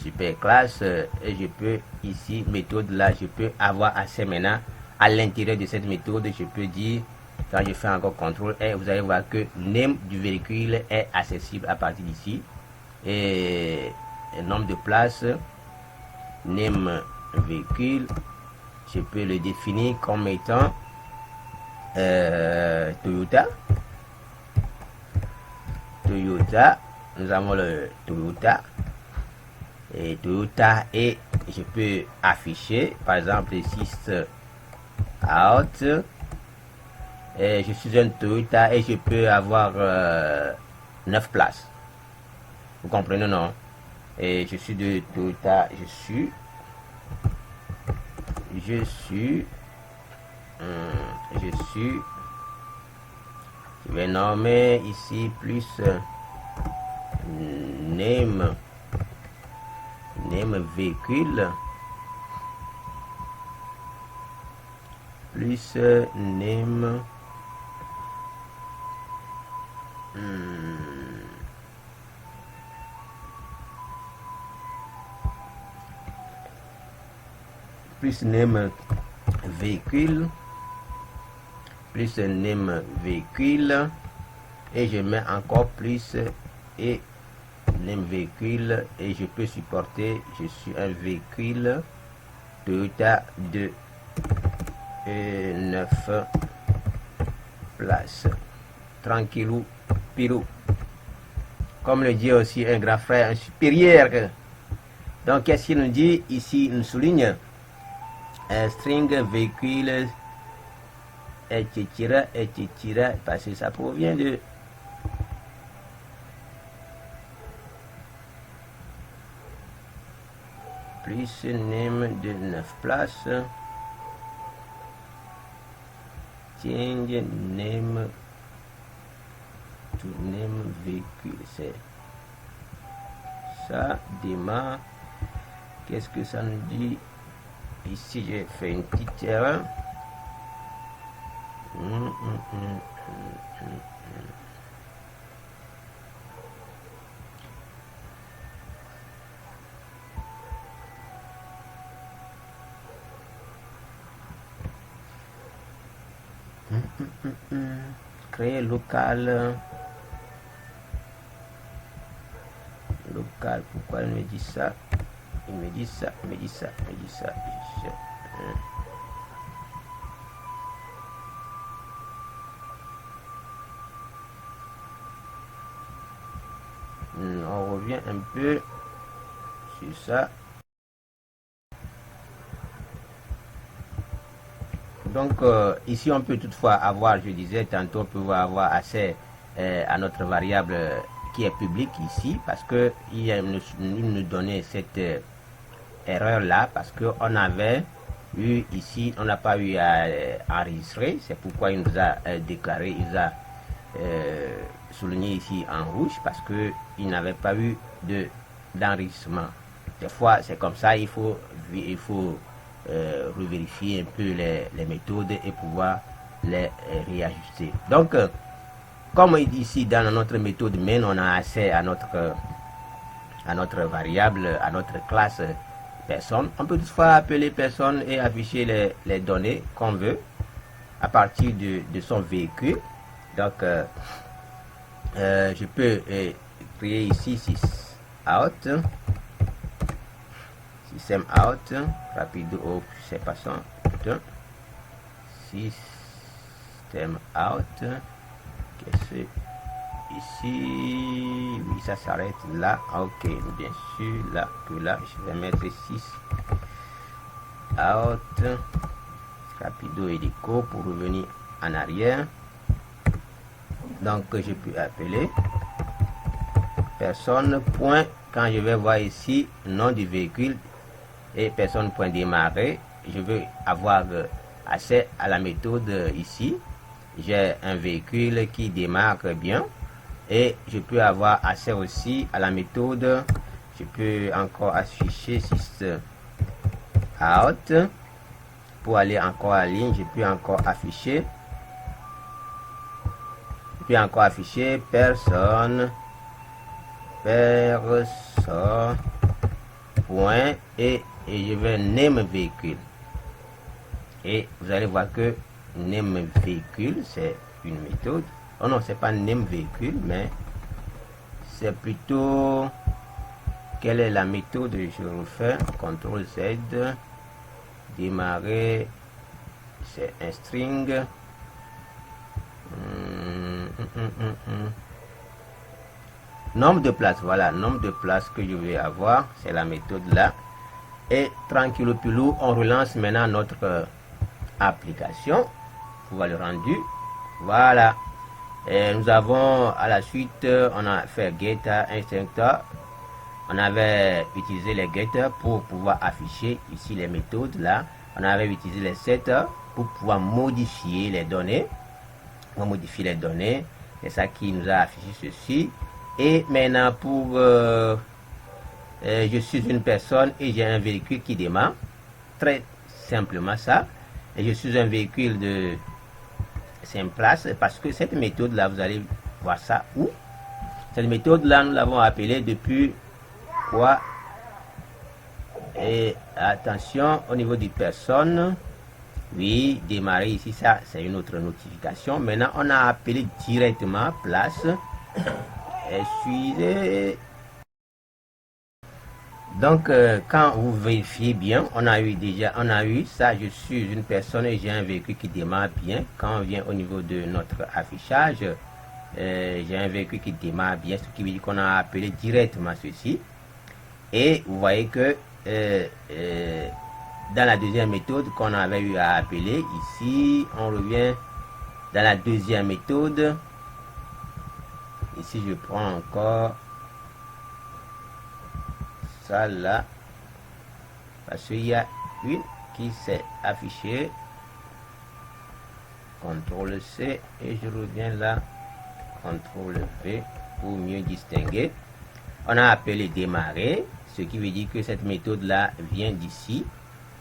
super classe et je peux ici méthode là, je peux avoir accès maintenant à l'intérieur de cette méthode. Je peux dire, quand je fais encore contrôle et vous allez voir que name du véhicule est accessible à partir d'ici et nombre de places, name véhicule, je peux le définir comme étant Toyota. Nous avons le Toyota et je peux afficher par exemple system out et je suis un Toyota et je peux avoir 9 places. Vous comprenez, non? Et je suis de Toyota, je vais nommer ici plus name véhicule plus name plus name véhicule plus name véhicule et je mets encore plus et name véhicule et je peux supporter, je suis un véhicule Toyota de 9 places, tranquillou pilou, comme le dit aussi un grand frère, un supérieur. Donc, qu'est-ce qu'il nous dit ici? Il nous souligne string véhicule, etc., etc., parce que ça provient de plus name de 9 places, change name to name véhicule. C'est ça démarre. Qu'est-ce que ça nous dit ici? J'ai fait une petite erreur. Créer local. Local, pourquoi il me dit ça? Il me dit ça, il me dit ça, il me dit ça. On revient un peu sur ça. Donc ici on peut toutefois avoir, je disais tantôt, on peut avoir accès à notre variable qui est publique ici, parce que il nous donnait cette erreur là, parce que on avait eu ici, on n'a pas eu à enregistrer. C'est pourquoi il nous a déclaré, il nous a souligné ici en rouge, parce que il n'avait pas eu d'enregistrement. Des fois c'est comme ça, il faut revérifier un peu les méthodes et pouvoir les réajuster. Donc comme ici dans notre méthode main, on a accès à notre variable, à notre classe personne. On peut toutefois appeler personne et afficher les données qu'on veut à partir de son véhicule. Donc je peux créer ici sysout, système out, rapido, c'est pas ça, système out. C'est ici, oui, ça s'arrête là. Ok, bien sûr, là, je vais mettre 6 out, rapido hélico pour revenir en arrière. Donc je peux appeler personne point, quand je vais voir ici nom du véhicule et personne point démarrer, je veux avoir accès à la méthode ici. J'ai un véhicule qui démarre bien et je peux avoir accès aussi à la méthode. Je peux encore afficher sysout pour aller encore à la ligne. Je peux encore afficher personne point et je vais name véhicule, et vous allez voir que name véhicule c'est une méthode. Oh non, c'est pas name véhicule, mais c'est plutôt quelle est la méthode. Je refais CTRL Z, démarrer, c'est un string. Nombre de places, voilà, nombre de places que je vais avoir, c'est la méthode là. Et tranquille pilou, on relance maintenant notre application. Vous voyez le rendu, voilà. Et nous avons à la suite, on a fait getter, instructor. On avait utilisé les getter pour pouvoir afficher ici les méthodes là. On avait utilisé les setter pour pouvoir modifier les données. On modifie les données, c'est ça qui nous a affiché ceci. Et maintenant pour je suis une personne et j'ai un véhicule qui démarre, très simplement ça. Et je suis un véhicule de 5 places, parce que cette méthode là, vous allez voir ça où. Cette méthode là, nous l'avons appelée depuis quoi? Et attention au niveau des personnes. Oui, démarrer ici, ça c'est une autre notification. Maintenant on a appelé directement place. Excusez. Donc quand vous vérifiez bien, on a eu ça, je suis une personne et j'ai un véhicule qui démarre bien. Quand on vient au niveau de notre affichage, j'ai un véhicule qui démarre bien, ce qui veut dire qu'on a appelé directement ceci. Et vous voyez que dans la deuxième méthode qu'on avait eu à appeler, ici, on revient dans la deuxième méthode. Ici, je prends encore ça là, parce qu'il y a une qui s'est affichée. CTRL C et je reviens là, CTRL V pour mieux distinguer. On a appelé démarrer, ce qui veut dire que cette méthode là vient d'ici.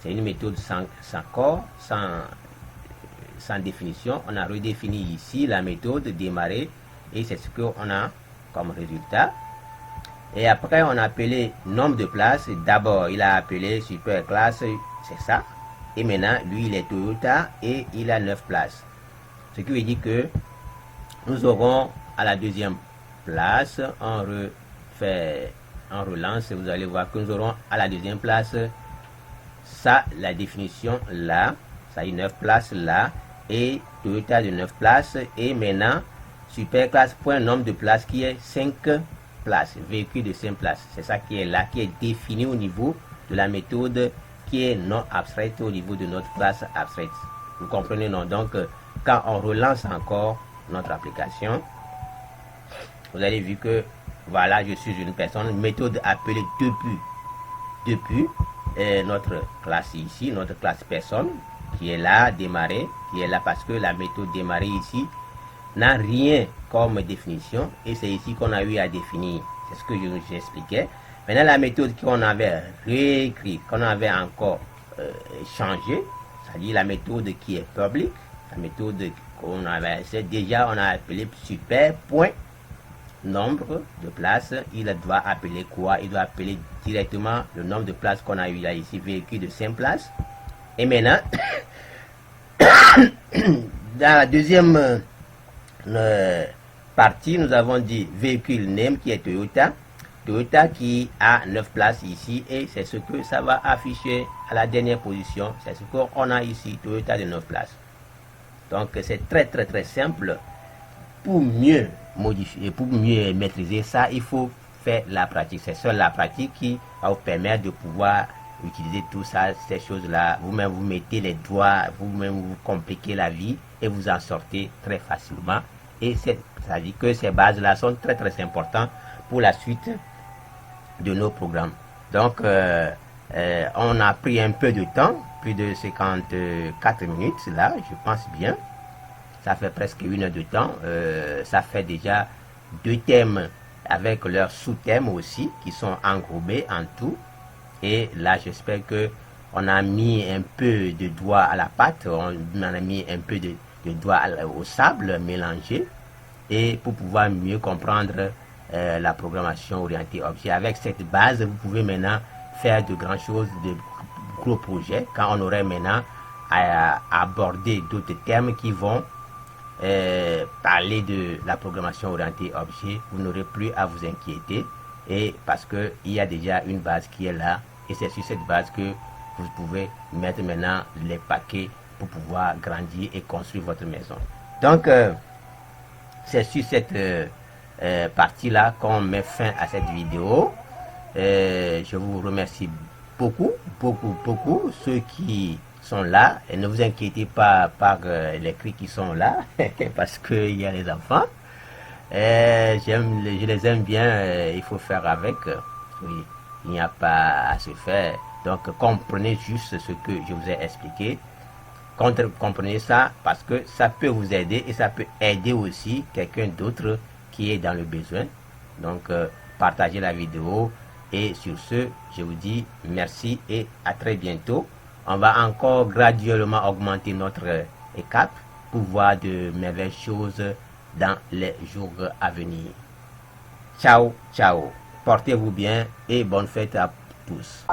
C'est une méthode sans corps, sans définition. On a redéfini ici la méthode démarrer et c'est ce qu'on a comme résultat. Et après on a appelé nombre de places. D'abord il a appelé super classe, c'est ça. Et maintenant lui il est Toyota et il a 9 places. Ce qui veut dire que nous aurons à la deuxième place, on relance, vous allez voir que nous aurons à la deuxième place ça, la définition là, ça y est 9 places là, et Toyota de 9 places, et maintenant super classe point nombre de places qui est 5 places, véhicule de 5 places. C'est ça qui est là, qui est défini au niveau de la méthode qui est non abstraite au niveau de notre classe abstraite. Vous comprenez, non? Donc, quand on relance encore notre application, vous avez vu que voilà, je suis une personne, une méthode appelée depuis notre classe ici, notre classe personne, qui est là, démarrer, qui est là parce que la méthode démarrer ici n'a rien comme définition et c'est ici qu'on a eu à définir. C'est ce que je expliquais. Maintenant, la méthode qu'on avait réécrit, qu'on avait encore changé, c'est-à-dire la méthode qui est publique, la méthode qu'on avait, c'est déjà on a appelé super point nombre de places. Il doit appeler quoi? Il doit appeler directement le nombre de places qu'on a eu là ici, véhicule de 5 places. Et maintenant, dans la deuxième partie, nous avons dit véhicule name qui est Toyota. Toyota qui a 9 places ici et c'est ce que ça va afficher à la dernière position. C'est ce qu'on a ici, Toyota de 9 places. Donc c'est très simple. Pour mieux modifier, pour mieux maîtriser ça, il faut faire la pratique. C'est seule la pratique qui va vous permettre de pouvoir utiliser tout ça, ces choses-là. Vous-même, vous mettez les doigts, vous-même, vous compliquez la vie et vous en sortez très facilement. Et ça dit que ces bases-là sont très importantes pour la suite de nos programmes. Donc, on a pris un peu de temps, plus de 54 minutes là, je pense bien. Ça fait presque 1 heure de temps. Ça fait déjà 2 thèmes avec leurs sous-thèmes aussi qui sont englobés en tout. Et là, j'espère que on a mis un peu de doigt à la pâte, on a mis un peu de doigt au sable mélangé, et pour pouvoir mieux comprendre la programmation orientée objet. Avec cette base, vous pouvez maintenant faire de grandes choses, de gros projets, quand on aurait maintenant à aborder d'autres thèmes qui vont parler de la programmation orientée objet. Vous n'aurez plus à vous inquiéter, et parce que il y a déjà une base qui est là, et c'est sur cette base que vous pouvez mettre maintenant les paquets pour pouvoir grandir et construire votre maison. Donc c'est sur cette partie là qu'on met fin à cette vidéo. Je vous remercie beaucoup ceux qui sont là, et ne vous inquiétez pas par les cris qui sont là parce qu'il y a les enfants. Je les aime bien, il faut faire avec. Oui, il n'y a pas à se faire. Donc comprenez juste ce que je vous ai expliqué. Comprenez ça parce que ça peut vous aider et ça peut aider aussi quelqu'un d'autre qui est dans le besoin. Donc partagez la vidéo, et sur ce, je vous dis merci et à très bientôt. On va encore graduellement augmenter notre écart pour voir de merveilleuses choses dans les jours à venir. Ciao. Portez-vous bien et bonne fête à tous.